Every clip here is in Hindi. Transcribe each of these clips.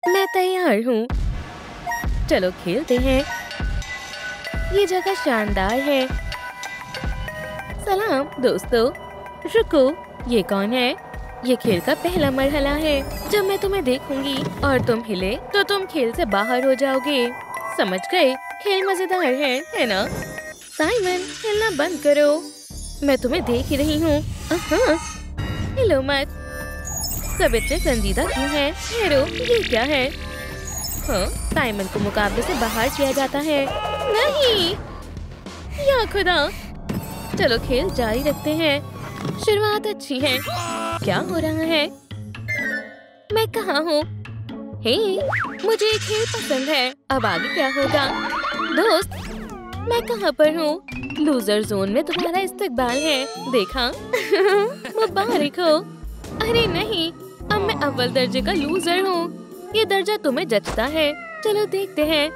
मैं तैयार हूँ। चलो खेलते हैं। ये जगह शानदार है। सलाम दोस्तों। रुको, ये कौन है? ये खेल का पहला मरहला है। जब मैं तुम्हें देखूंगी और तुम हिले तो तुम खेल से बाहर हो जाओगे। समझ गए? खेल मजेदार है ना? साइमन, हिलना बंद करो। मैं तुम्हें देख ही रही हूँ। हिलो मत। सब इतने संजीदा क्यों हैं? ठहरो, ये क्या है? हाँ, साइमन को मुकाबले से बाहर किया जाता है। नहीं, या खुदा। चलो खेल जारी रखते हैं। शुरुआत अच्छी है। क्या हो रहा है? मैं कहाँ हूँ? हे, मुझे ये खेल पसंद है। अब आगे क्या होगा? दोस्त, मैं कहाँ पर हूँ? लूजर जोन में तुम्हारा इस्तकबाल है। देखा? मुबारक हो। अरे नहीं, अब मैं अव्वल दर्जे का लूजर हूँ। ये दर्जा तुम्हें जचता है। चलो देखते हैं।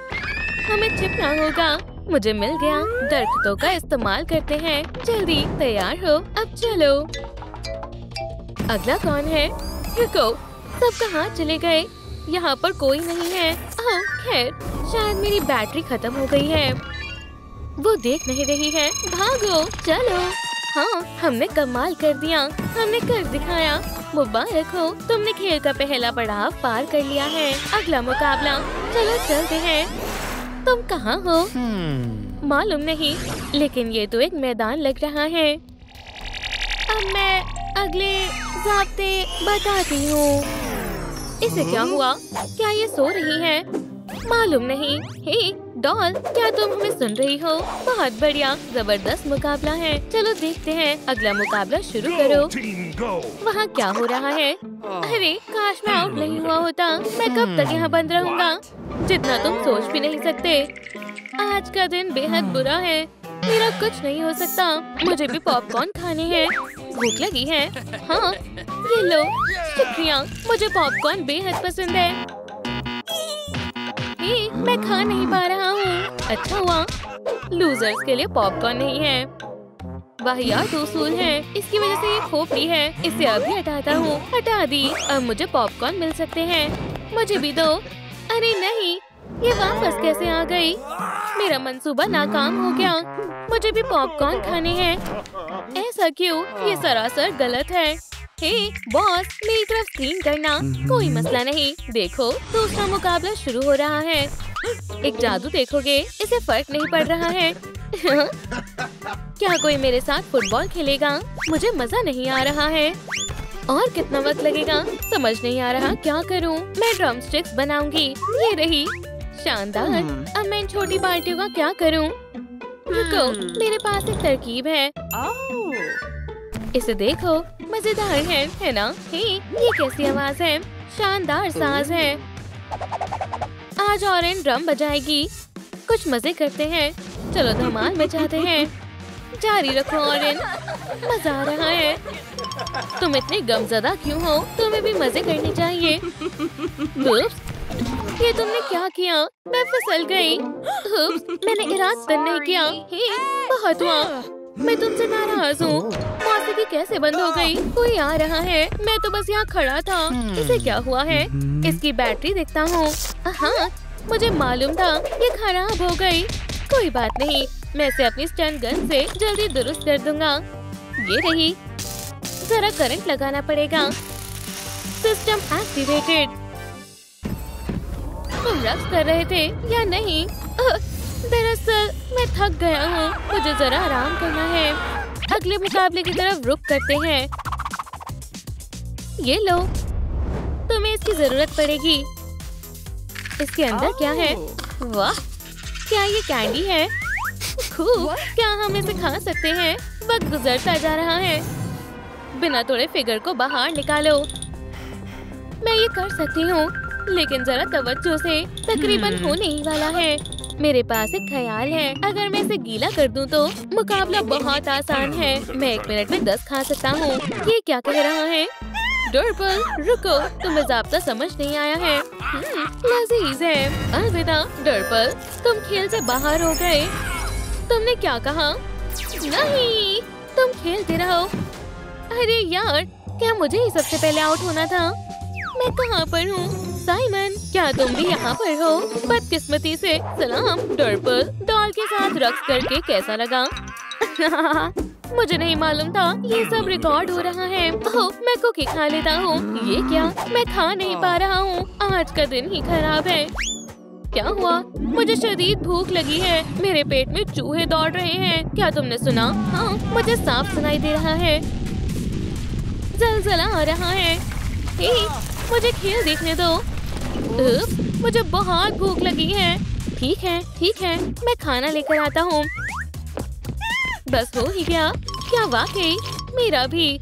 हमें छिपना होगा। मुझे मिल गया। दरख्तों का इस्तेमाल करते हैं। जल्दी तैयार हो? अब चलो। अगला कौन है? रुको, सब कहाँ चले गए? यहाँ पर कोई नहीं है। खैर, शायद मेरी बैटरी खत्म हो गई है। वो देख नहीं रही है। भागो, चलो। हाँ, हमने कमाल कर दिया। हमने कर दिखाया। मुबारक हो, तुमने खेल का पहला पड़ाव पार कर लिया है। अगला मुकाबला। चलो चलते हैं। तुम कहाँ हो? मालूम नहीं, लेकिन ये तो एक मैदान लग रहा है। अब मैं अगले ज़ाब्ते बताती हूँ। इसे क्या हुआ? क्या ये सो रही है? मालूम नहीं। हे डॉल, क्या तुम हमें सुन रही हो? बहुत बढ़िया, जबरदस्त मुकाबला है। चलो देखते हैं। अगला मुकाबला शुरू करो। वहाँ क्या हो रहा है? अरे काश मैं आउट नहीं हुआ होता। मैं कब तक यहाँ बंद रहूँगा? जितना तुम सोच भी नहीं सकते। आज का दिन बेहद बुरा है। मेरा कुछ नहीं हो सकता। मुझे भी पॉपकॉर्न खाने हैं। भूख लगी है। हाँ, ये लो। शुक्रिया, मुझे पॉपकॉर्न बेहद पसंद है। मैं खा नहीं पा रहा हूँ। अच्छा हुआ, लूजर्स के लिए पॉपकॉर्न नहीं है। वाहियात उसूल है। इसकी वजह से ये खोपड़ी है। इसे अभी हटाता हूँ। हटा दी। अब मुझे पॉपकॉर्न मिल सकते हैं। मुझे भी दो। अरे नहीं, ये वापस कैसे आ गई? मेरा मंसूबा नाकाम हो गया। मुझे भी पॉपकॉर्न खाने हैं। ऐसा क्यों? ये सरासर गलत है। हे बॉस, मेरी तरफ स्क्रीन करना। कोई मसला नहीं। देखो, दूसरा मुकाबला शुरू हो रहा है। एक जादू देखोगे? इसे फर्क नहीं पड़ रहा है। क्या कोई मेरे साथ फुटबॉल खेलेगा? मुझे मजा नहीं आ रहा है। और कितना वक्त लगेगा? समझ नहीं आ रहा क्या करूं। मैं ड्रम स्टिक्स बनाऊंगी। ये रही। शानदार। अब मैं इन छोटी पार्टियों का क्या करूं? रुको, मेरे पास एक तरकीब है। इसे देखो, मजेदार है ना? हे, ये कैसी आवाज है? शानदार साज है। आज ऑरेंज ड्रम बजाएगी। कुछ मजे करते हैं। चलो धमाल मचाते हैं। जारी रखो ऑरेंज, मजा आ रहा है। तुम इतने गमज़दा क्यों हो? तुम्हें भी मजे करने चाहिए। ये तुमने क्या किया? मैं फिसल गई। मैंने इरादा नहीं किया। हे, बहुत हुआ। मैं तुमसे नाराज हूँ। मौसीकी कैसे बंद हो गई? कोई आ रहा है। मैं तो बस यहाँ खड़ा था। इसे क्या हुआ है? इसकी बैटरी देखता हूँ। हाँ, मुझे मालूम था ये खराब हो गई। कोई बात नहीं, मैं इसे अपनी स्टन गन से जल्दी दुरुस्त कर दूंगा। ये रही। जरा करंट लगाना पड़ेगा। System activated. तुम रक्स कर रहे थे या नहीं? दरअसल मैं थक गया हूँ। मुझे जरा आराम करना है। अगले मुकाबले की तरफ रुख करते हैं। ये लो, तुम्हें इसकी जरूरत पड़ेगी। इसके अंदर क्या है? वाह, क्या ये कैंडी है? खूब। क्या हम इसे खा सकते हैं? वक्त गुजरता जा रहा है। बिना तोड़े फिगर को बाहर निकालो। मैं ये कर सकती हूँ, लेकिन जरा तवज्जो से। तकरीबन होने ही वाला है। मेरे पास एक ख्याल है। अगर मैं इसे गीला कर दूं तो मुकाबला बहुत आसान है। मैं 1 मिनट में 10 खा सकता हूँ। ये क्या कह रहा है? डर्बल, रुको, तुम्हें ज़ाब्ता समझ नहीं आया है। लजीज है। अलविदा डर्बल, तुम खेल से बाहर हो गए। तुमने क्या कहा? नहीं, तुम खेलते रहो। अरे यार, क्या मुझे ही सबसे पहले आउट होना था? मैं कहाँ पर हूँ? साइमन, क्या तुम भी यहाँ पर हो? बदकिस्मती से। सलाम डर्पल। डॉल के साथ रक्स करके कैसा लगा? मुझे नहीं मालूम था ये सब रिकॉर्ड हो रहा है। ओह, मैं कुकी खा लेता हूँ। ये क्या? मैं खा नहीं पा रहा हूँ। आज का दिन ही खराब है। क्या हुआ? मुझे शदीद भूख लगी है। मेरे पेट में चूहे दौड़ रहे हैं। क्या तुमने सुना? हाँ, मुझे साफ सुनाई दे रहा है। ज़लज़ला आ रहा है। हे, मुझे खेल देखने दो। मुझे बहुत भूख लगी है। ठीक है, मैं खाना लेकर आता हूँ। बस हो ही गया। क्या वाकई? मेरा भी।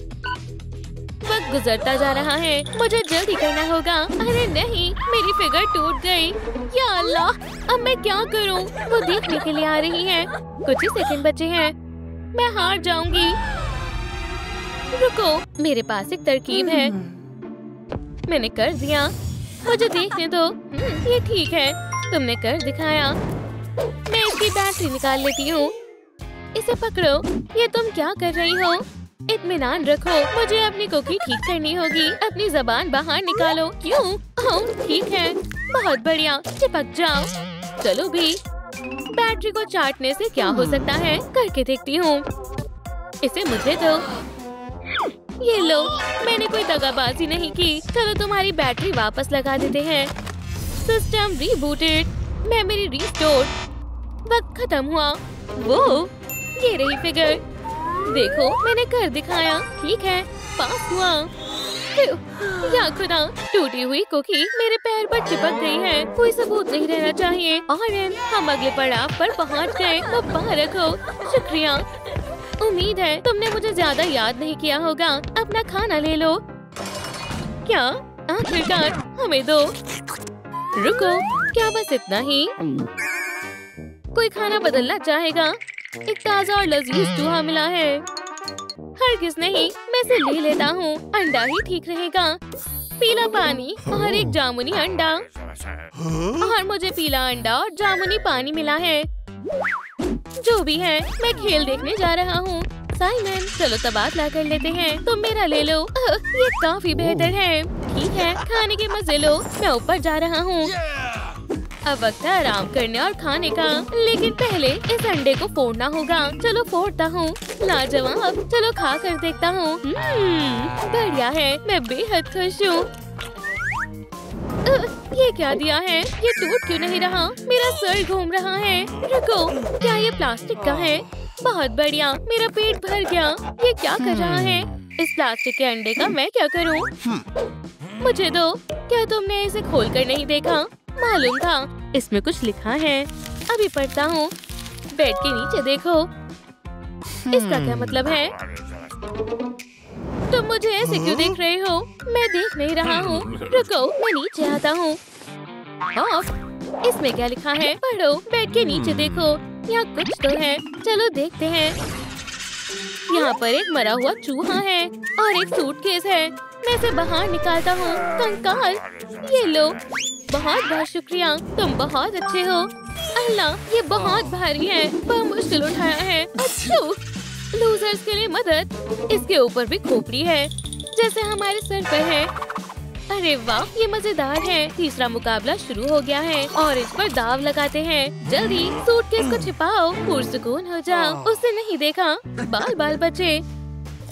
वक्त गुजरता जा रहा है। मुझे जल्दी करना होगा। अरे नहीं, मेरी फिगर टूट गई। या अल्लाह, अब मैं क्या करूं? वो देखने के लिए आ रही है। कुछ ही सेकंड बचे हैं। मैं हार जाऊंगी। रुको, मेरे पास एक तरकीब है। मैंने कर दिया। मुझे देखने दो। ये ठीक है, तुमने कर दिखाया। मैं इसकी बैटरी निकाल लेती हूँ। इसे पकड़ो। ये तुम क्या कर रही हो? इत्मीनान रखो। मुझे अपनी कुकी ठीक करनी होगी। अपनी जबान बाहर निकालो। क्यों? ओह, ठीक है, बहुत बढ़िया। चिपक जाओ। चलो भी। बैटरी को चाटने से क्या हो सकता है? करके देखती हूँ। इसे मुझे दो। ये लो, मैंने कोई दगाबाजी नहीं की। चलो तुम्हारी बैटरी वापस लगा देते हैं। System rebooted. Memory restored. वक्त खत्म हुआ। वो ये रही फिगर। देखो, मैंने कर दिखाया। ठीक है, पास हुआ। या खुदा, टूटी हुई कुकी मेरे पैर पर चिपक गई है। कोई सबूत नहीं रहना चाहिए। और हम अगले पड़ाव पर पहुंच गए। मुबारक हो। शुक्रिया। उम्मीद है तुमने मुझे ज्यादा याद नहीं किया होगा। अपना खाना ले लो। क्या? आखिरकार हमें दो। रुको, क्या बस इतना ही? कोई खाना बदलना चाहेगा? एक ताजा और लजीज चूहा मिला है। हरगिज़ नहीं, मैं इसे ले लेता हूँ। अंडा ही ठीक रहेगा। पीला पानी और एक जामुनी अंडा। और मुझे पीला अंडा और जामुनी पानी मिला है। जो भी है, मैं खेल देखने जा रहा हूँ। साइमन, चलो तबादला कर लेते हैं। तुम मेरा ले लो। ये काफी बेहतर है। ठीक है, खाने के मजे लो। मैं ऊपर जा रहा हूँ। अब वक्त है आराम करने और खाने का। लेकिन पहले इस अंडे को फोड़ना होगा। चलो फोड़ता हूँ। लाजवाब। चलो खा कर देखता हूँ। बढ़िया है। मैं बेहद खुश हूँ। ये क्या दिया है? ये टूट क्यों नहीं रहा? मेरा सर घूम रहा है। रुको, क्या ये प्लास्टिक का है? बहुत बढ़िया, मेरा पेट भर गया। ये क्या कर रहा है? इस प्लास्टिक के अंडे का मैं क्या करूँ? मुझे दो। क्या तुमने इसे खोलकर नहीं देखा? मालूम था। इसमें कुछ लिखा है। अभी पढ़ता हूँ। बेड के नीचे देखो। इसका क्या मतलब है? तुम मुझे ऐसे क्यों देख रहे हो? मैं देख नहीं रहा हूँ। रुको, मैं नीचे आता हूँ। इसमें क्या लिखा है? पढ़ो। बेड के नीचे देखो। यहाँ कुछ तो है। चलो देखते हैं। यहाँ पर एक मरा हुआ चूहा है और एक सूटकेस है। मैं इसे बाहर निकालता हूँ। कंकाल। ये लो। बहुत बहुत शुक्रिया। तुम बहुत अच्छे हो। अल्लाह, ये बहुत भारी है। बहुत मुश्किल उठाया है। अच्छा, लूजर्स के लिए मदद। इसके ऊपर भी खोपड़ी है, जैसे हमारे सर पर है। अरे वाह, ये मजेदार है। तीसरा मुकाबला शुरू हो गया है और इस पर दाव लगाते हैं। जल्दी सूटकेस को छिपाओ। पुरसुकून हो जाओ। उसने नहीं देखा। बाल बाल बचे।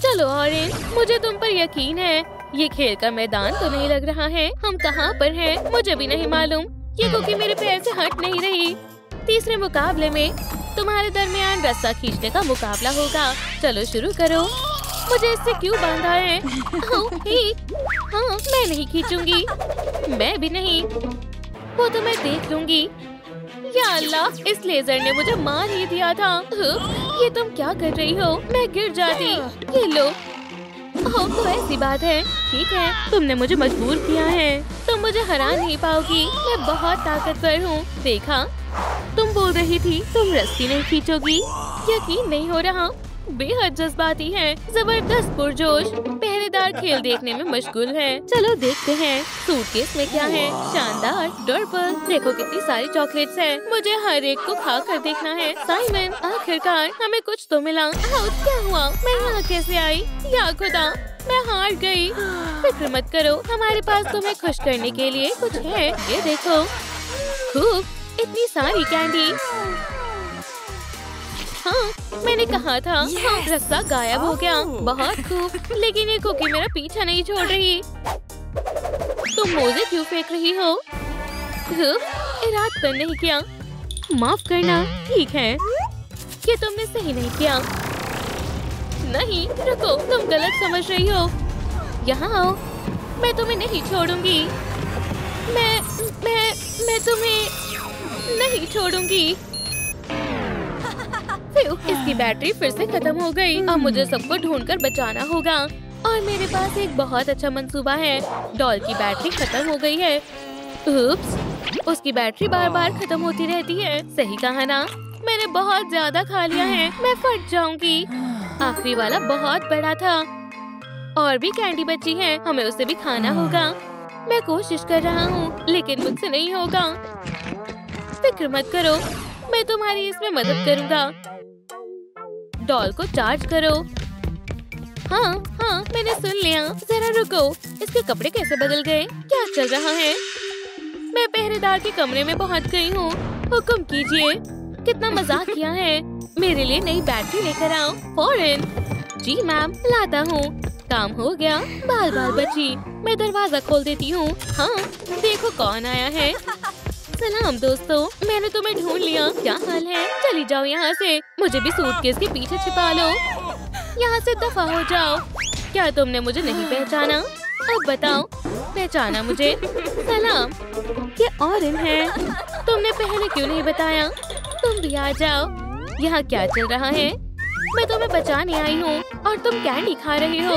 चलो ऑरेंज, मुझे तुम पर यकीन है। ये खेल का मैदान तो नहीं लग रहा है। हम कहाँ पर हैं? मुझे भी नहीं मालूम। ये कुकी मेरे पैर से हट नहीं रही। तीसरे मुकाबले में तुम्हारे दरमियान रस्सा खींचने का मुकाबला होगा। चलो शुरू करो। मुझे इससे क्यों बांधा है? हाँ, मैं नहीं खींचूंगी। मैं भी नहीं। वो तो मैं देख लूंगी। या अल्लाह, इस लेजर ने मुझे मार ही दिया था। ये तुम क्या कर रही हो? मैं गिर जाती। ये लो। तो ऐसी बात है। ठीक है, तुमने मुझे मजबूर किया है। तुम मुझे हरा नहीं पाओगी। मैं बहुत ताकतवर हूँ। देखा, तुम बोल रही थी तुम रस्सी नहीं खींचोगी। यकीन नहीं हो रहा। बेहद जज्बाती है। जबरदस्त पुरजोश। पहरेदार खेल देखने में मशगूल है। चलो देखते हैं सूटकेस में क्या है। शानदार। डर्पल, देखो कितनी सारी चॉकलेट्स हैं। मुझे हर एक को खा कर देखना है। साइमन, आखिरकार हमें कुछ तो मिला। क्या हुआ? मैं यहाँ कैसे आई? या खुदा, मैं हार गई। फिक्र मत करो, हमारे पास तुम्हें खुश करने के लिए कुछ है। ये देखो, खूब इतनी सारी कैंडी। हाँ, मैंने कहा था। हाँ, रास्ता गायब हो गया। बहुत खूब, लेकिन ये कुकी मेरा पीछा नहीं छोड़ रही। तुम मोजे क्यों फेंक रही हो? इरादा नहीं किया। माफ करना। ठीक है, ये तुमने सही नहीं किया। नहीं, रुको, तुम गलत समझ रही हो। यहाँ आओ, मैं तुम्हें नहीं छोड़ूंगी। मैं तुम्हें नहीं छोड़ूंगी। इसकी बैटरी फिर से खत्म हो गई। अब मुझे सबको ढूंढकर बचाना होगा और मेरे पास एक बहुत अच्छा मंसूबा है। डॉल की बैटरी खत्म हो गई है। उप्स, उसकी बैटरी बार बार खत्म होती रहती है। सही कहा ना, मैंने बहुत ज्यादा खा लिया है। मैं फट जाऊंगी। आखिरी वाला बहुत बड़ा था। और भी कैंडी बची है, हमें उसे भी खाना होगा। मैं कोशिश कर रहा हूँ, लेकिन मुझसे नहीं होगा। फिक्र मत करो, मैं तुम्हारी इसमें मदद करूँगा। डॉल को चार्ज करो। हाँ, मैंने सुन लिया। जरा रुको, इसके कपड़े कैसे बदल गए? क्या चल रहा है? मैं पहरेदार के कमरे में पहुँच गई हूँ। हुक्म कीजिए। कितना मजाक किया है। मेरे लिए नई बैटरी लेकर आओ फौरन। जी मैम, लाता हूँ। काम हो गया। बाल बाल बची। मैं दरवाजा खोल देती हूँ। हाँ, देखो कौन आया है। सलाम दोस्तों, मैंने तुम्हें ढूंढ लिया। क्या हाल है? चली जाओ यहाँ से। मुझे भी सूटकेस के पीछे छिपा लो। यहाँ से दफा हो जाओ। क्या तुमने मुझे नहीं पहचाना? अब बताओ, पहचाना मुझे? सलाम, ये ऑरेन है। तुमने पहले क्यों नहीं बताया? तुम भी आ जाओ। यहाँ क्या चल रहा है? मैं तुम्हें बचाने आई हूँ और तुम कैंडी खा रहे हो।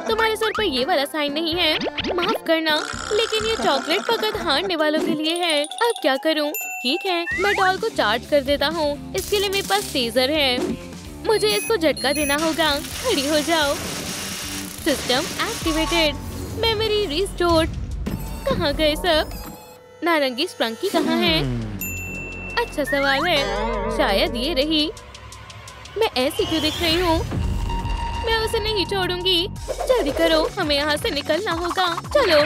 तुम्हारे सर पर ये वाला साइन नहीं है। माफ करना, लेकिन ये चॉकलेट फकत हारने वालों के लिए है। अब क्या करूँ? ठीक है, मैं डॉल को चार्ज कर देता हूँ। इसके लिए मेरे पास टेजर है। मुझे इसको झटका देना होगा। खड़ी हो जाओ। System activated. Memory restored. कहाँ गए सब? नारंगी स्प्रंकी कहाँ है? अच्छा सवाल है। शायद ये रही। मैं ऐसी क्यों दिख रही हूँ? मैं उसे नहीं छोड़ूंगी। जल्दी करो, हमें यहाँ से निकलना होगा। चलो,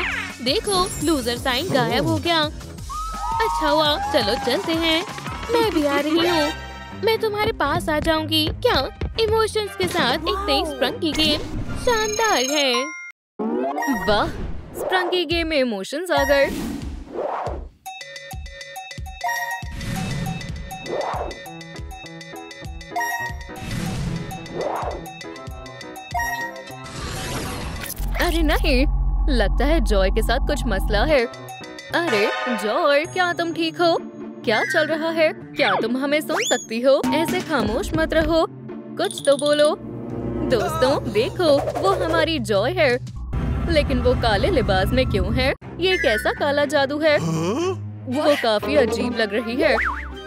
देखो, लूजर साइन गायब हो गया। अच्छा हुआ, चलो चलते हैं। मैं भी आ रही हूँ। मैं तुम्हारे पास आ जाऊंगी। क्या? इमोशंस के साथ एक नई स्प्रंकी गेम। शानदार है। वाह, स्प्रंकी गेम में इमोशंस आ गए। अरे नहीं, लगता है जॉय के साथ कुछ मसला है। अरे जॉय, क्या तुम ठीक हो? क्या चल रहा है? क्या तुम हमें सुन सकती हो? ऐसे खामोश मत रहो, कुछ तो बोलो। दोस्तों देखो, वो हमारी जॉय है। लेकिन वो काले लिबास में क्यों है? ये कैसा काला जादू है? वो काफी अजीब लग रही है।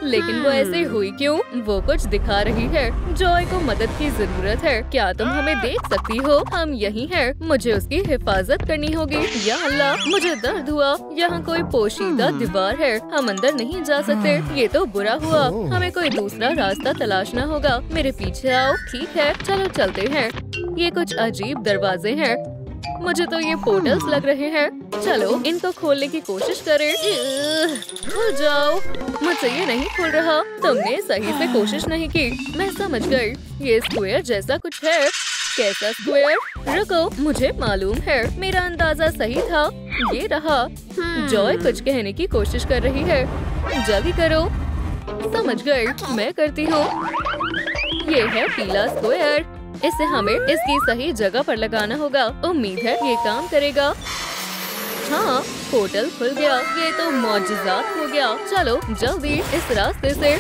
लेकिन वो ऐसे हुई क्यों? वो कुछ दिखा रही है। जॉय को मदद की जरूरत है। क्या तुम हमें देख सकती हो? हम यहीं हैं। मुझे उसकी हिफाजत करनी होगी। या अल्लाह, मुझे दर्द हुआ। यहाँ कोई पोशीदा दीवार है। हम अंदर नहीं जा सकते। ये तो बुरा हुआ। हमें कोई दूसरा रास्ता तलाशना होगा। मेरे पीछे आओ। ठीक है, चलो चलते हैं। ये कुछ अजीब दरवाजे हैं। मुझे तो ये पोर्टल्स लग रहे हैं। चलो इनको खोलने की कोशिश करें। खुल जाओ। मुझसे ये नहीं खुल रहा। तुमने सही से कोशिश नहीं की। मैं समझ गई, ये स्क्वायर जैसा कुछ है। कैसा स्क्वायर? रुको, मुझे मालूम है। मेरा अंदाजा सही था। ये रहा। जॉय कुछ कहने की कोशिश कर रही है। जल्दी करो। समझ गई, मैं करती हूँ। ये है पीला स्क्वायर। इसे हमें इसकी सही जगह पर लगाना होगा। उम्मीद है ये काम करेगा। हाँ, पोर्टल खुल गया। ये तो मौजज़ात हो गया। चलो जल्दी इस रास्ते से।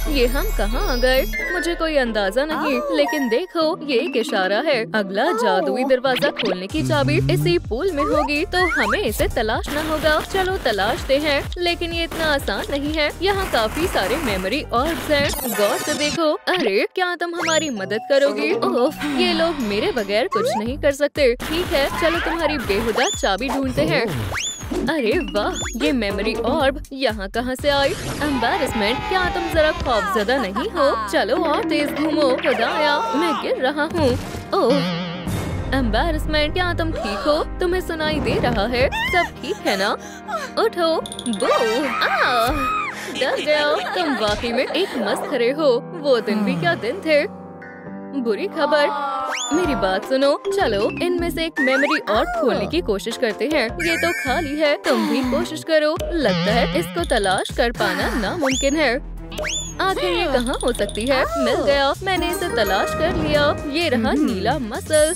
ये हम कहाँ आ गए? मुझे कोई अंदाजा नहीं, लेकिन देखो ये एक इशारा है। अगला जादुई दरवाजा खोलने की चाबी इसी पुल में होगी, तो हमें इसे तलाशना होगा। चलो तलाशते हैं, लेकिन ये इतना आसान नहीं है। यहाँ काफी सारे मेमोरी ऑर्ब्स हैं। गौर से देखो। अरे क्या तुम हमारी मदद करोगी? ओह, ये लोग मेरे बगैर कुछ नहीं कर सकते। ठीक है, चलो तुम्हारी बेहुदा चाबी ढूंढते हैं। अरे वाह, ये मेमोरी ऑर्ब यहाँ कहाँ से आई? एम्बैरेसमेंट, क्या तुम जरा खौफजदा नहीं हो? चलो और तेज घूमो। खुदाया, मैं गिर रहा हूँ। ओह, एम्बैरेसमेंट। क्या तुम ठीक हो? तुम्हें सुनाई दे रहा है? सब ठीक है ना? उठो। बू, डर गया। तुम वाकई में एक मस्खरे हो। वो दिन भी क्या दिन थे। बुरी खबर, मेरी बात सुनो। चलो इनमें से एक मेमोरी और खोलने की कोशिश करते हैं। ये तो खाली है, तुम भी कोशिश करो। लगता है इसको तलाश कर पाना नामुमकिन है। आखिर ये कहाँ हो सकती है? मिल गया, मैंने इसे तलाश कर लिया। ये रहा नीला मसल।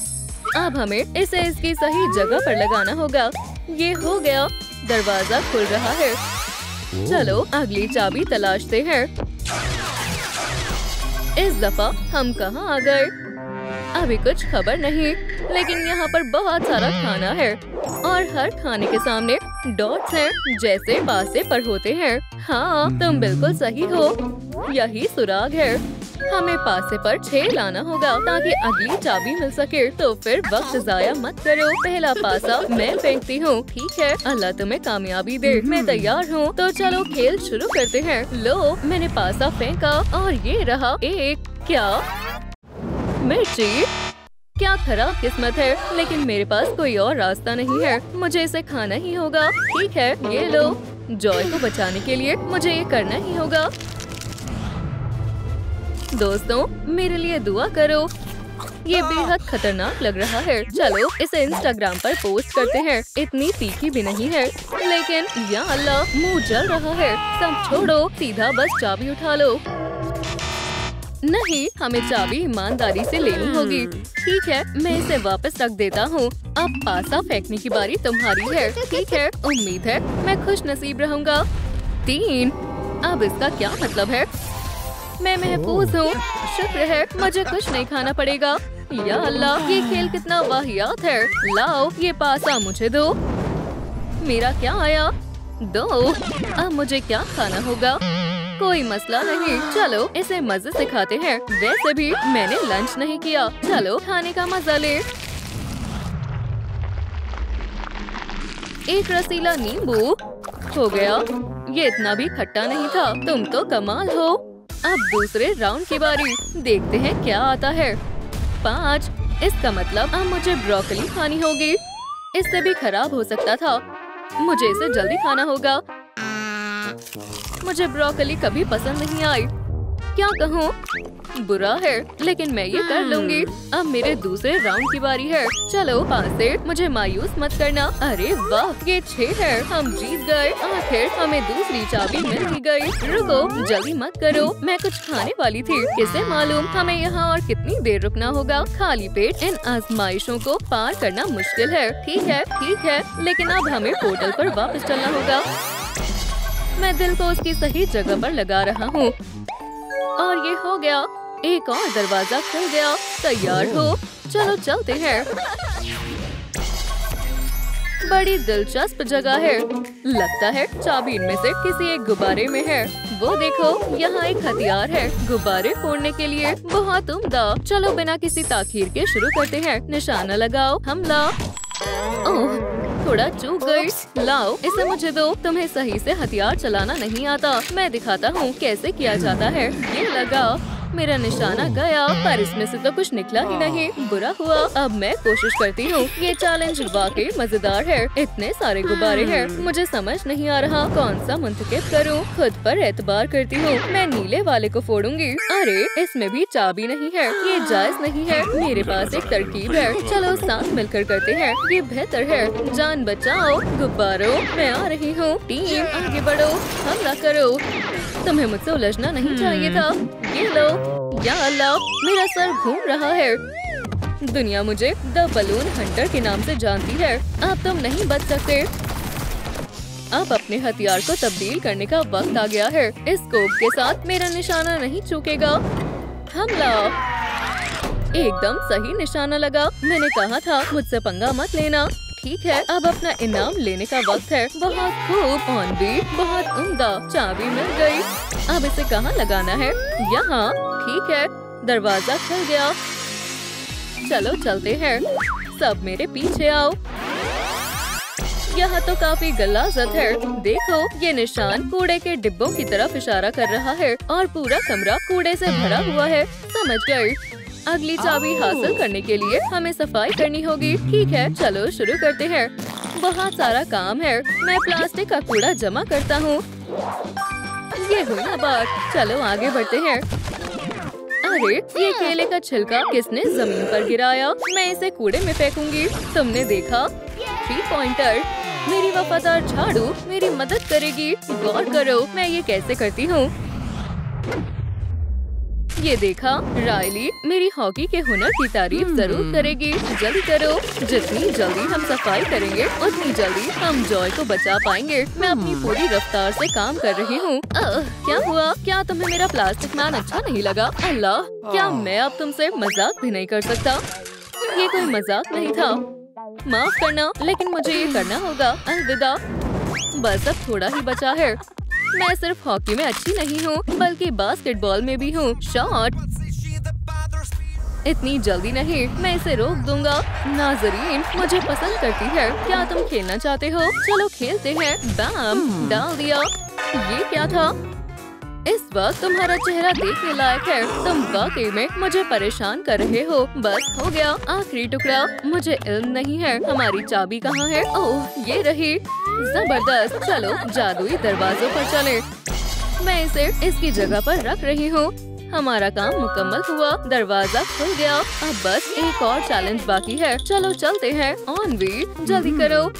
अब हमें इसे इसकी सही जगह पर लगाना होगा। ये हो गया, दरवाजा खुल रहा है। चलो अगली चाबी तलाशते हैं। इस दफा हम कहाँ आ गए? अभी कुछ खबर नहीं, लेकिन यहाँ पर बहुत सारा खाना है और हर खाने के सामने डॉट्स हैं, जैसे पासे पर होते हैं। हाँ, तुम बिल्कुल सही हो, यही सुराग है। हमें पासे पर 6 लाना होगा ताकि अगली चाबी मिल सके। तो फिर वक्त जाया मत करो, पहला पासा मैं फेंकती हूँ। ठीक है, अल्लाह तुम्हें कामयाबी दे। मैं तैयार हूँ, तो चलो खेल शुरू करते हैं। लो, मैंने पासा फेंका और ये रहा एक। क्या मिर्ची? क्या खराब किस्मत है, लेकिन मेरे पास कोई और रास्ता नहीं है। मुझे इसे खाना ही होगा। ठीक है, ये लो। जॉय को बचाने के लिए मुझे ये करना ही होगा। दोस्तों, मेरे लिए दुआ करो। ये बेहद खतरनाक लग रहा है। चलो इसे इंस्टाग्राम पर पोस्ट करते हैं। इतनी तीखी भी नहीं है, लेकिन या अल्लाह, मुंह जल रहा है। सब छोड़ो, सीधा बस चाबी उठा लो। नहीं, हमें चाबी ईमानदारी से लेनी होगी। ठीक है, मैं इसे वापस रख देता हूँ। अब पासा फेंकने की बारी तुम्हारी है। ठीक है, उम्मीद है मैं खुश नसीब रहूँगा। 3। अब इसका क्या मतलब है? मैं महफूज हूँ, शुक्र है, मुझे कुछ नहीं खाना पड़ेगा। या अल्लाह, ये खेल कितना वाहियात है। लाओ, ये पासा मुझे दो। मेरा क्या आया? 2। अब मुझे क्या खाना होगा? कोई मसला नहीं, चलो इसे मजे से खाते हैं। वैसे भी मैंने लंच नहीं किया। चलो खाने का मजा ले। एक रसीला नींबू हो गया। ये इतना भी खट्टा नहीं था। तुम तो कमाल हो। अब दूसरे राउंड की बारी, देखते हैं क्या आता है। 5। इसका मतलब अब मुझे ब्रोकली खानी होगी। इससे भी खराब हो सकता था। मुझे इसे जल्दी खाना होगा। मुझे ब्रोकली कभी पसंद नहीं आई। क्या कहूँ? बुरा है, लेकिन मैं ये कर लूंगी। अब मेरे दूसरे राउंड की बारी है। चलो 5 से, मुझे मायूस मत करना। अरे वाह, ये 6 है। हम जीत गए। आखिर हमें दूसरी चाबी मिल ही गई। रुको, जल्दी मत करो, मैं कुछ खाने वाली थी। किसे मालूम हमें यहाँ और कितनी देर रुकना होगा। खाली पेट इन आजमाइशों को पार करना मुश्किल है। ठीक है, लेकिन अब हमें पोर्टल पर वापस चलना होगा। मैं दिल को उसकी सही जगह पर लगा रहा हूँ और ये हो गया। एक और दरवाजा खुल गया। तैयार हो? चलो चलते हैं। बड़ी दिलचस्प जगह है। लगता है चाबी इनमें से किसी एक गुब्बारे में है। वो देखो, यहाँ एक हथियार है गुब्बारे फोड़ने के लिए। बहुत उम्दा। चलो बिना किसी ताखीर के शुरू करते हैं। निशाना लगाओ, हमला। ओह, थोड़ा चूक गई। लाओ, इसे मुझे दो। तुम्हें सही से हथियार चलाना नहीं आता। मैं दिखाता हूँ कैसे किया जाता है। ये लगा, मेरा निशाना गया, पर इसमें से तो कुछ निकला ही नहीं। बुरा हुआ। अब मैं कोशिश करती हूँ। ये चैलेंज वाकई मजेदार है। इतने सारे गुब्बारे हैं, मुझे समझ नहीं आ रहा कौन सा मुंतखब करूँ। खुद पर एतबार करती हूँ। मैं नीले वाले को फोड़ूंगी। अरे, इसमें भी चाबी नहीं है। ये जायज नहीं है। मेरे पास एक तरकीब है। चलो साथ मिलकर करते हैं, ये बेहतर है। जान बचाओ गुब्बारों, मैं आ रही हूँ। टीम आगे बढ़ो, हमला करो। तुम्हें मुझसे उलझना नहीं चाहिए था। ये लो। या अल्लाह, मेरा सर घूम रहा है। दुनिया मुझे द बलून हंटर के नाम से जानती है। अब तुम नहीं बच सकते। अब अपने हथियार को तब्दील करने का वक्त आ गया है। इस स्कोप के साथ मेरा निशाना नहीं चूकेगा। हमला। एकदम सही निशाना लगा। मैंने कहा था मुझसे पंगा मत लेना। ठीक है, अब अपना इनाम लेने का वक्त है। बहुत खूब, ऑन बीट, बहुत उम्दा। चाबी मिल गई। अब इसे कहाँ लगाना है? यहाँ। ठीक है, दरवाजा खुल गया। चलो चलते हैं। सब मेरे पीछे आओ। यहाँ तो काफी गलाजत है। देखो, ये निशान कूड़े के डिब्बों की तरफ इशारा कर रहा है और पूरा कमरा कूड़े से भरा हुआ है। समझ गई। अगली चाबी हासिल करने के लिए हमें सफाई करनी होगी। ठीक है, चलो शुरू करते हैं। बहुत सारा काम है। मैं प्लास्टिक का कूड़ा जमा करता हूँ। ये हुई ना बात, चलो आगे बढ़ते हैं। अरे ये केले का छिलका किसने जमीन पर गिराया? मैं इसे कूड़े में फेंकूंगी। तुमने देखा? 3 पॉइंटर। मेरी वफादार झाड़ू मेरी मदद करेगी। गौर करो मैं ये कैसे करती हूँ। ये देखा? रायली मेरी हॉकी के हुनर की तारीफ जरूर करेगी। जल्दी करो। जितनी जल्दी हम सफाई करेंगे उतनी जल्दी हम जॉय को बचा पाएंगे। मैं अपनी पूरी रफ्तार से काम कर रही हूँ। क्या हुआ? क्या तुम्हें मेरा प्लास्टिक मैन अच्छा नहीं लगा? अल्लाह, क्या मैं अब तुमसे मजाक भी नहीं कर सकता? ये कोई मजाक नहीं था। माफ करना, लेकिन मुझे ये करना होगा। अलविदा। बस अब थोड़ा ही बचा है। मैं सिर्फ हॉकी में अच्छी नहीं हूँ बल्कि बास्केटबॉल में भी हूँ। शॉट। इतनी जल्दी नहीं, मैं इसे रोक दूंगा। नाजरीन मुझे पसंद करती है। क्या तुम खेलना चाहते हो? चलो खेलते हैं। बैम, डाल दिया। ये क्या था? इस वक्त तुम्हारा चेहरा देखने लायक है। तुम वाकई में मुझे परेशान कर रहे हो। बस हो गया। आखिरी टुकड़ा। मुझे इल्म नहीं है हमारी चाबी कहाँ है। ओह ये रही। जबरदस्त। चलो जादुई दरवाजों पर चलें। मैं इसे इसकी जगह पर रख रही हूँ। हमारा काम मुकम्मल हुआ। दरवाजा खुल गया। अब बस एक और चैलेंज बाकी है। चलो चलते हैं। ऑन वी, जल्दी करो।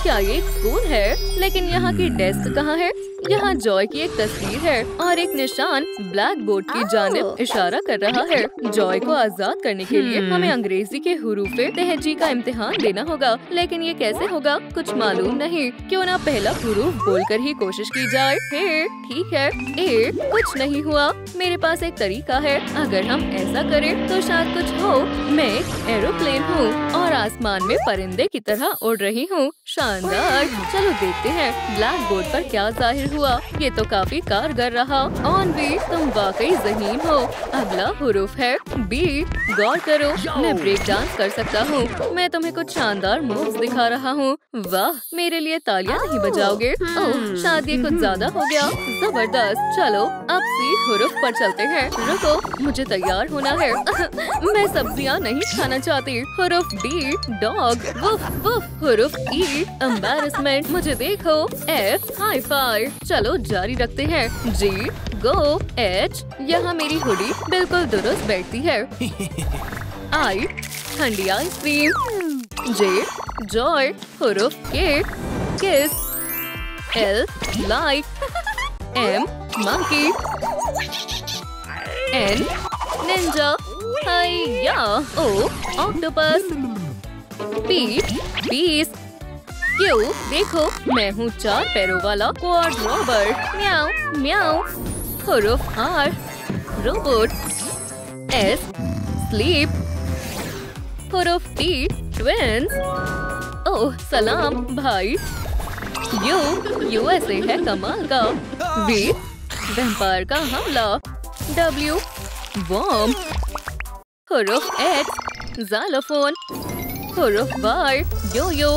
क्या ये एक स्कूल है? लेकिन यहाँ की डेस्क कहाँ है? यहाँ जॉय की एक तस्वीर है और एक निशान ब्लैक बोर्ड की जानिब इशारा कर रहा है। जॉय को आजाद करने के लिए हमें अंग्रेजी के हुरूफे तहजी का इम्तिहान देना होगा। लेकिन ये कैसे होगा? कुछ मालूम नहीं। क्यों ना पहला हुरूफ बोलकर ही कोशिश की जाए। हे, ठीक है। ए, कुछ नहीं हुआ। मेरे पास एक तरीका है। अगर हम ऐसा करें तो शायद कुछ हो। मैं एक एरोप्लेन हूँ और आसमान में परिंदे की तरह उड़ रही हूँ। शानदार। चलो देखते हैं ब्लैक बोर्ड पर क्या जाहिर हुआ। ये तो काफी कारगर रहा। ऑन बी, तुम वाकई ज़हीन हो। अगला हुरूफ है बी। गौर करो, मैं ब्रेक डांस कर सकता हूँ। मैं तुम्हें कुछ शानदार मूव्स दिखा रहा हूँ। वाह, मेरे लिए तालियां नहीं बजाओगे? ओह, शायद ये कुछ ज्यादा हो गया। जबरदस्त। चलो अब सी हुरूफ पर चलते हैं। रुको, मुझे तैयार होना है। मैं सब्जियाँ नहीं खाना चाहती। हुरूफ डी, डॉग। Woof woof. हुरूफ ई, एम्बैरेसमेंट। मुझे देखो। F, high five. चलो जारी रखते हैं। जी, गो। एच, यहाँ मेरी हुडी बिल्कुल दुरुस्त बैठती है। आई, ठंडी आइसक्रीम। जे, जॉय। हुरूफ K, kiss. L, like. M, monkey. N, ninja. हाइया। O, octopus. P, peace. क्यों? देखो, मैं हूँ 4 पैरों वाला क्वाड रॉबर्ट। म्याऊ म्याऊ। हुरूफ आर, रोबोट। S, sleep. हुरूफ टी, ट्विंस। ओह सलाम भाई। यू, यूएसए है कमाल का। वी, वैम्पायर का हमला। W, bomb. हुरूफ एक्स, ज़ाइलोफोन। हुरूफ वाई, यो यो।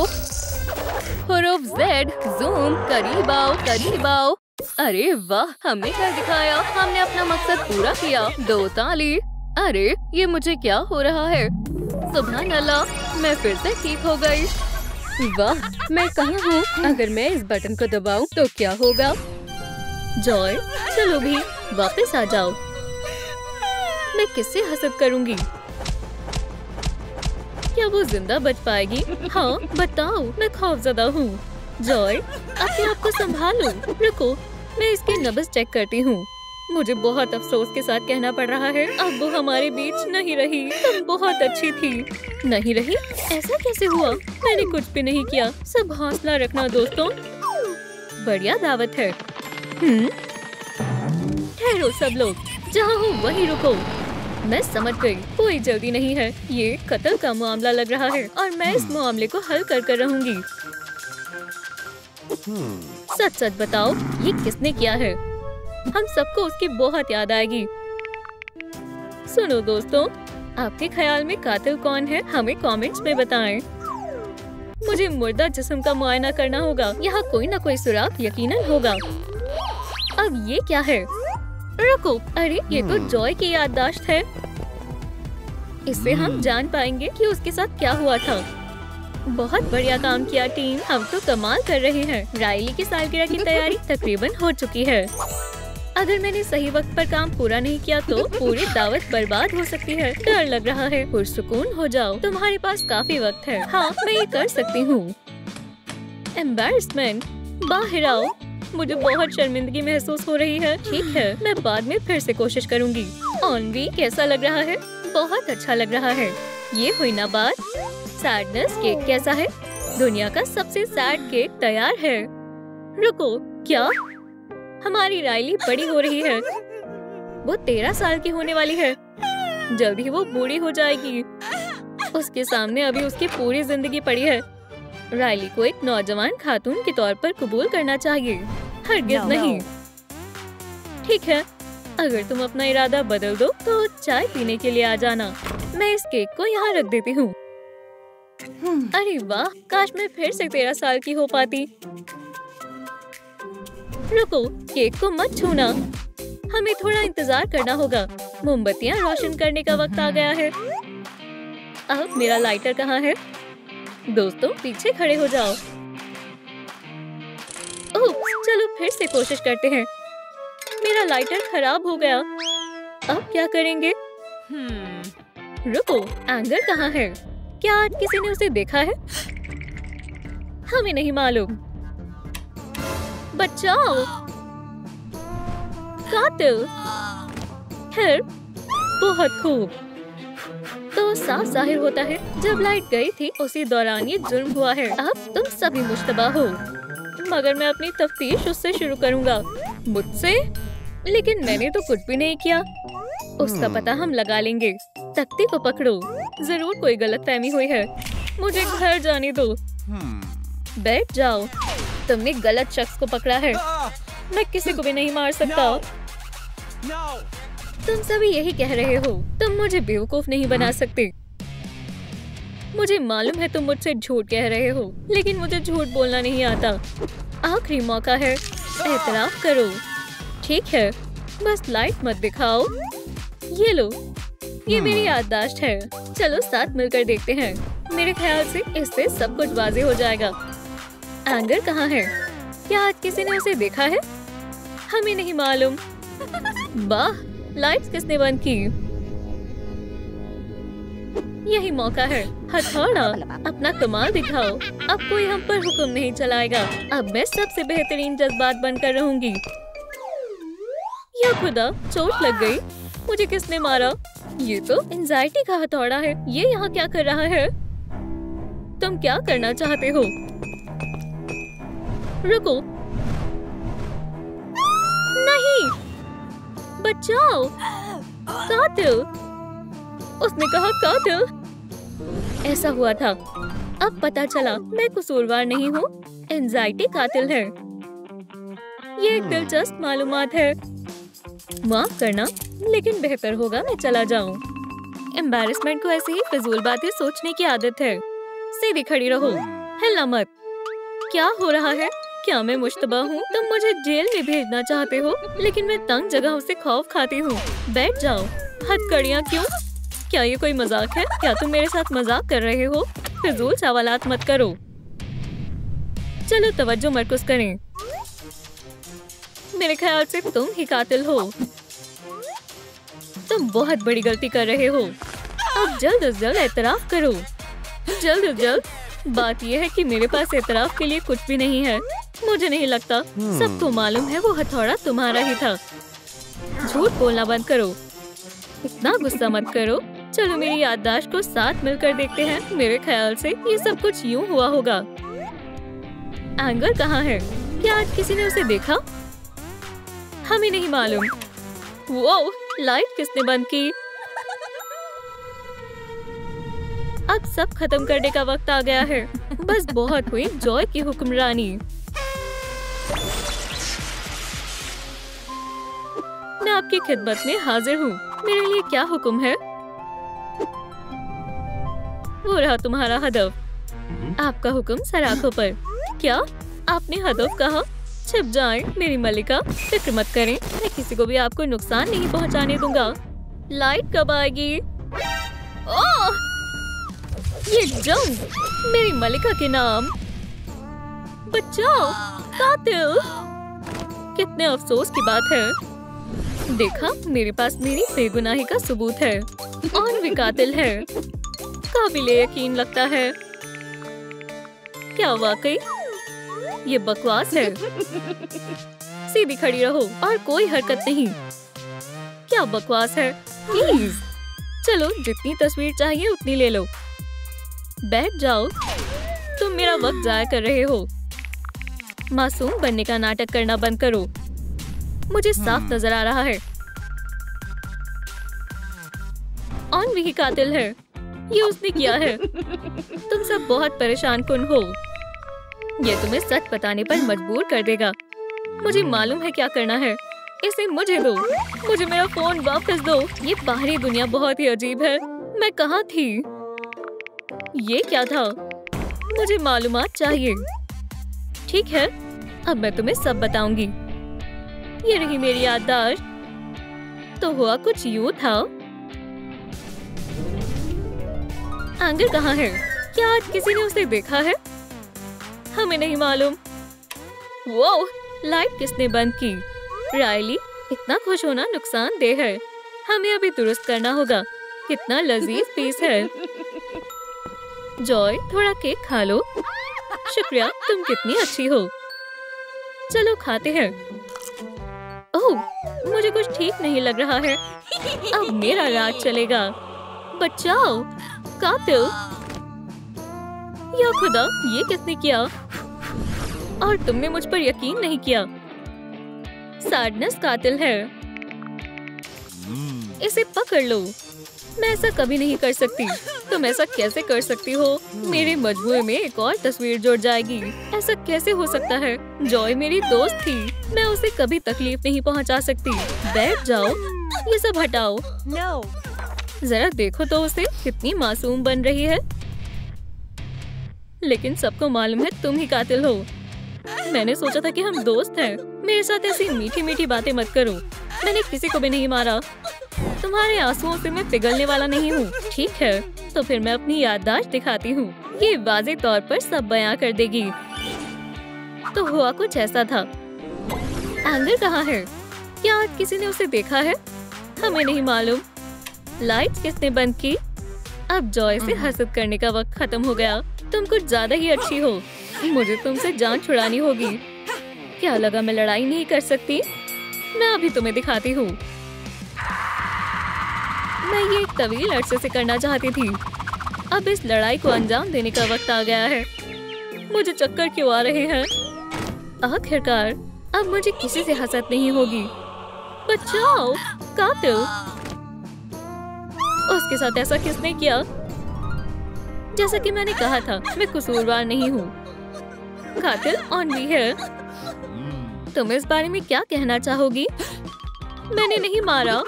हुरूफ जेड, जूम। करीब आओ, करीब आओ। अरे वाह, हमने कर दिखाया। हमने अपना मकसद पूरा किया। 2 ताली। अरे ये मुझे क्या हो रहा है? सुभान अल्लाह, मैं फिर से ठीक हो गई। वाह, मैं कहाँ हूँ? अगर मैं इस बटन को दबाऊं तो क्या होगा? जॉय, चलो भी वापस आ जाओ। मैं किससे हसद करूँगी? क्या वो जिंदा बच पाएगी? हाँ बताओ, मैं खौफजदा हूँ। जॉय, अपने आप को संभालो। रुको, मैं इसकी नब्ज चेक करती हूँ। मुझे बहुत अफसोस के साथ कहना पड़ रहा है, अब वो हमारे बीच नहीं रही। तुम बहुत अच्छी थी। नहीं रही? ऐसा कैसे हुआ? मैंने कुछ भी नहीं किया। सब हौसला रखना दोस्तों। बढ़िया दावत है। ठहरो सब लोग, जहाँ हो वहीं रुको। मैं समझ गई, कोई जल्दी नहीं है। ये कत्ल का मामला लग रहा है और मैं इस मामले को हल कर रहूंगी। सच सच बताओ, ये किसने किया है? हम सबको उसकी बहुत याद आएगी। सुनो दोस्तों, आपके ख्याल में कातिल कौन है? हमें कमेंट्स में बताएं। मुझे मुर्दा जिस्म का मुआयना करना होगा। यहाँ कोई ना कोई सुराग यकीनन होगा। अब ये क्या है? रुको, अरे ये तो जॉय की याददाश्त है। इससे हम जान पाएंगे कि उसके साथ क्या हुआ था। बहुत बढ़िया काम किया टीम, हम तो कमाल कर रहे हैं। राइली की सालगिरह की तैयारी तकरीबन हो चुकी है। अगर मैंने सही वक्त पर काम पूरा नहीं किया तो पूरी दावत बर्बाद हो सकती है। डर लग रहा है। पुरसुकून हो जाओ, तुम्हारे पास काफी वक्त है। हाँ, मैं ये कर सकती हूँ। एम्बैरसमेंट, बाहर आओ। मुझे बहुत शर्मिंदगी महसूस हो रही है। ठीक है, मैं बाद में फिर से कोशिश करूँगी। ऑनवी, कैसा लग रहा है? बहुत अच्छा लग रहा है। ये हुई ना बात। सैडनेस केक कैसा है? दुनिया का सबसे सैड केक तैयार है। रुको, क्या? हमारी राइली बड़ी हो रही है। वो 13 साल की होने वाली है। जल्द ही वो बूढ़ी हो जाएगी। उसके सामने अभी उसकी पूरी जिंदगी पड़ी है। राइली को एक नौजवान खातून के तौर पर कबूल करना चाहिए। हरगिज नहीं। ठीक है, अगर तुम अपना इरादा बदल दो तो चाय पीने के लिए आ जाना। मैं इस केक को यहाँ रख देती हूँ। अरे वाह, काश मैं फिर से 13 साल की हो पाती। रुको, केक को मत छूना। हमें थोड़ा इंतजार करना होगा। मोमबत्तियाँ रोशन करने का वक्त आ गया है। अब मेरा लाइटर कहाँ है? दोस्तों, पीछे खड़े हो जाओ। ओह, चलो फिर से कोशिश करते हैं। मेरा लाइटर खराब हो गया। अब क्या करेंगे? रुको, एंगर कहाँ है? क्या आज किसी ने उसे देखा है? हमें नहीं मालूम। बचाओ! कातिल! खैर, बहुत खूब। तो साफ जाहिर होता है जब लाइट गई थी उसी दौरान ये जुर्म हुआ है। अब तुम सभी मुश्तबा हो, मगर मैं अपनी तफ्तीश उससे शुरू करूँगा। मुझसे? लेकिन मैंने तो कुछ भी नहीं किया। उसका पता हम लगा लेंगे। तख्ती को पकड़ो। जरूर कोई गलतफहमी हुई है। मुझे घर जाने दो। बैठ जाओ। तुमने गलत शख्स को पकड़ा है। मैं किसी को भी नहीं मार सकता। तुम सभी यही कह रहे हो। तुम मुझे बेवकूफ नहीं बना सकते। मुझे मालूम है तुम मुझसे झूठ कह रहे हो, लेकिन मुझे झूठ बोलना नहीं आता। आखिरी मौका है, एतराफ करो। ठीक है, बस लाइट मत दिखाओ। ये लो, ये मेरी याददाश्त है। चलो साथ मिलकर देखते हैं। मेरे ख्याल से इससे सब कुछ वाज़ेह हो जाएगा। एंगर कहाँ है? क्या आज किसी ने उसे देखा है? हमें नहीं मालूम। वाह, लाइट्स किसने बंद की? यही मौका है। हथौड़ा, अपना कमाल दिखाओ। अब कोई हम पर हुक्म नहीं चलाएगा। अब मैं सबसे बेहतरीन जज्बात बनकर रहूंगी। या खुदा, चोट लग गई। मुझे किसने मारा? ये तो एंजाइटी का हथौड़ा है। ये यहाँ क्या कर रहा है? तुम क्या करना चाहते हो? रुको। नहीं, बचाओ। कातिल। उसने कहा कातिल। ऐसा हुआ था। अब पता चला मैं कसूरवार नहीं हूँ। एंजाइटी कातिल है। ये एक दिलचस्प मालूमात है। माफ करना, लेकिन बेहतर होगा मैं चला जाऊं। एम्बैरेसमेंट को ऐसे ही फिजूल बातें सोचने की आदत है। सीधी खड़ी रहो, हिलना मत। क्या हो रहा है? क्या मैं मुश्तबा हूँ? तुम मुझे जेल में भेजना चाहते हो, लेकिन मैं तंग जगहों से खौफ खाती हूँ। बैठ जाओ। हथकड़ियाँ क्यों? क्या ये कोई मजाक है? क्या तुम मेरे साथ मजाक कर रहे हो? फिजूल सवालात मत करो। चलो तवज्जो मरकूज करें। मेरे ख्याल से तुम ही कातिल हो। तुम बहुत बड़ी गलती कर रहे हो। अब जल्द से जल्द एतराफ करो। जल्द से जल्द। बात यह है कि मेरे पास एतराफ के लिए कुछ भी नहीं है। मुझे नहीं लगता। सबको मालूम है वो हथौड़ा तुम्हारा ही था। झूठ बोलना बंद करो। इतना गुस्सा मत करो। चलो मेरी याददाश्त को साथ मिलकर देखते हैं। मेरे ख्याल से ये सब कुछ यूं हुआ होगा। एंगर कहाँ है? क्या आज किसी ने उसे देखा? हमें नहीं मालूम। वो लाइट किसने बंद की? अब सब खत्म करने का वक्त आ गया है। बस बहुत हुई जॉय की हुक्मरानी। मैं आपकी खिदमत में हाजिर हूँ। मेरे लिए क्या हुक्म है? वो रहा तुम्हारा हदफ। आपका हुक्म सराखों पर। क्या आपने हदफ कहा? छिप जाएं मेरी मलिका। फिक्र मत करें, मैं किसी को भी आपको नुकसान नहीं पहुंचाने दूंगा। लाइट कब आएगी? ये जंग मेरी मलिका के नाम। बचाओ, कातिल। कितने अफसोस की बात है। देखा, मेरे पास मेरी बेगुनाही का सबूत है और भी कातिल है। काबिले यकीन लगता है। क्या वाकई ये बकवास है? सीधी खड़ी रहो और कोई हरकत नहीं। क्या बकवास है? प्लीज चलो, जितनी तस्वीर चाहिए उतनी ले लो। बैठ जाओ। तुम मेरा वक्त जाया कर रहे हो। मासूम बनने का नाटक करना बंद करो। मुझे साफ नजर आ रहा है ऑन भी कातिल है। ये उसने किया है। तुम सब बहुत परेशान कुन हो। ये तुम्हें सच बताने पर मजबूर कर देगा। मुझे मालूम है क्या करना है। इसे मुझे दो। मुझे मेरा फोन वापस दो। ये बाहरी दुनिया बहुत ही अजीब है। मैं कहाँ थी? ये क्या था? मुझे मालूमात चाहिए। ठीक है, अब मैं तुम्हें सब बताऊंगी। ये रही मेरी याददाश्त। तो हुआ कुछ यूं था। एंगर कहाँ है? क्या आज किसी ने उसे देखा है? हमें नहीं मालूम। वो लाइट किसने बंद की? रायली, इतना खुश होना नुकसानदेह है। हमें अभी दुरुस्त करना होगा। कितना लजीज पीस है। जॉय, थोड़ा केक खा लो। शुक्रिया, तुम कितनी अच्छी हो। चलो खाते हैं। ओह, मुझे कुछ ठीक नहीं लग रहा है। अब मेरा राज चलेगा। बचाओ, कातिल। या खुदा, ये किसने किया? और तुमने मुझ पर यकीन नहीं किया। सैडनेस कातिल है। इसे पकड़ लो। मैं ऐसा कभी नहीं कर सकती। तुम ऐसा कैसे कर सकती हो? मेरे मजमूए में एक और तस्वीर जुड़ जाएगी। ऐसा कैसे हो सकता है? जॉय मेरी दोस्त थी। मैं उसे कभी तकलीफ नहीं पहुंचा सकती। बैठ जाओ। ये सब हटाओ। जरा देखो तो उसे कितनी मासूम बन रही है। लेकिन सबको मालूम है तुम ही कातिल हो। मैंने सोचा था कि हम दोस्त हैं। मेरे साथ ऐसी मीठी मीठी बातें मत करो। मैंने किसी को भी नहीं मारा। तुम्हारे आंसुओं से मैं पिघलने वाला नहीं हूँ। ठीक है, तो फिर मैं अपनी याददाश्त दिखाती हूँ। ये वाज़ेह तौर पर सब बयां कर देगी। तो हुआ कुछ ऐसा था। एंगर कहाँ है? क्या आज किसी ने उसे देखा है? हमें नहीं मालूम। लाइट्स किसने बंद की? अब जॉय से हसद करने का वक्त खत्म हो गया। तुम कुछ ज्यादा ही अच्छी हो। मुझे तुमसे जान छुड़ानी होगी। क्या लगा मैं लड़ाई नहीं कर सकती? मैं अभी तुम्हें दिखाती हूँ। मैं ये एक तवील अरसे से करना चाहती थी। अब इस लड़ाई को अंजाम देने का वक्त आ गया है। मुझे चक्कर क्यों आ रहे हैं? आखिरकार अब मुझे किसी से हसद नहीं होगी। बचाओ, कातिल। उसके साथ ऐसा किसने किया? जैसा कि मैंने कहा था, मैं कसूरवार नहीं हूँ। कातिल ऑन भी है। तुम इस बारे में क्या कहना चाहोगी? मैंने नहीं मारा।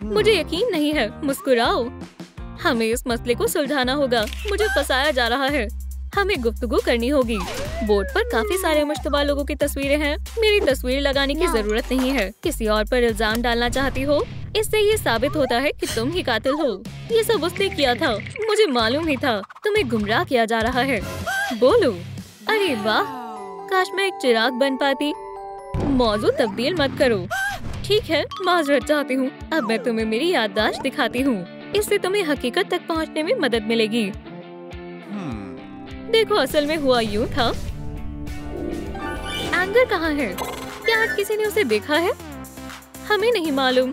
मुझे यकीन नहीं है। मुस्कुराओ। हमें इस मसले को सुलझाना होगा। मुझे फंसाया जा रहा है। हमें गुफ्तगू करनी होगी। बोर्ड पर काफी सारे मुश्तबा लोगों की तस्वीरें हैं। मेरी तस्वीर लगाने की जरूरत नहीं है। किसी और पर इल्जाम डालना चाहती हो? इससे ये साबित होता है कि तुम ही कातिल हो। ये सब उसने किया था। मुझे मालूम ही था। तुम्हें गुमराह किया जा रहा है। बोलो। अरे वाह, काश मैं एक चिराग बन पाती। मौजू तब्दील मत करो। ठीक है, माजरत चाहती हूँ। अब मैं तुम्हें मेरी याददाश्त दिखाती हूँ। इससे तुम्हें हकीकत तक पहुँचने में मदद मिलेगी। देखो, असल में हुआ यूं था। एंगर कहाँ है? क्या आज किसी ने उसे देखा है? हमें नहीं मालूम।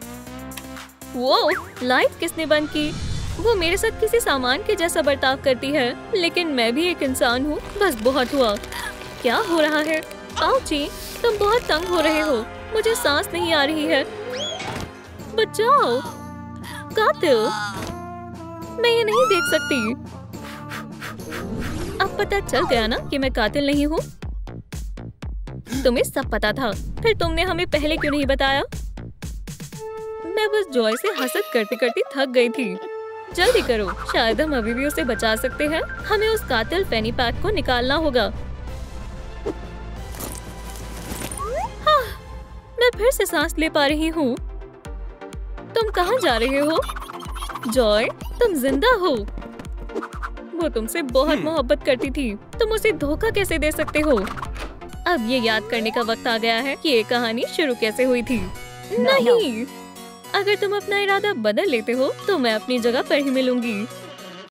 वो लाइट किसने बंद की? वो मेरे साथ किसी सामान के जैसा बर्ताव करती है। लेकिन मैं भी एक इंसान हूँ। बस बहुत हुआ। क्या हो रहा है? आउची, तुम बहुत तंग हो रहे हो। मुझे सांस नहीं आ रही है। बचाओ, कातिल। मैं ये नहीं देख सकती। अब पता चल गया ना कि मैं कातिल नहीं हूँ। तुम्हें सब पता था, फिर तुमने हमें पहले क्यों नहीं बताया? मैं बस जॉय से हसद करते करते थक गई थी। जल्दी करो, शायद हम अभी भी उसे बचा सकते हैं। हमें उस कातिल फैनी पैक को निकालना होगा। हाँ, मैं फिर से सांस ले पा रही हूँ। तुम कहाँ जा रहे हो? जॉय, तुम जिंदा हो। वो तुमसे बहुत मोहब्बत करती थी, तुम उसे धोखा कैसे दे सकते हो? अब ये याद करने का वक्त आ गया है कि ये कहानी शुरू कैसे हुई थी। नहीं, अगर तुम अपना इरादा बदल लेते हो तो मैं अपनी जगह पर ही मिलूंगी।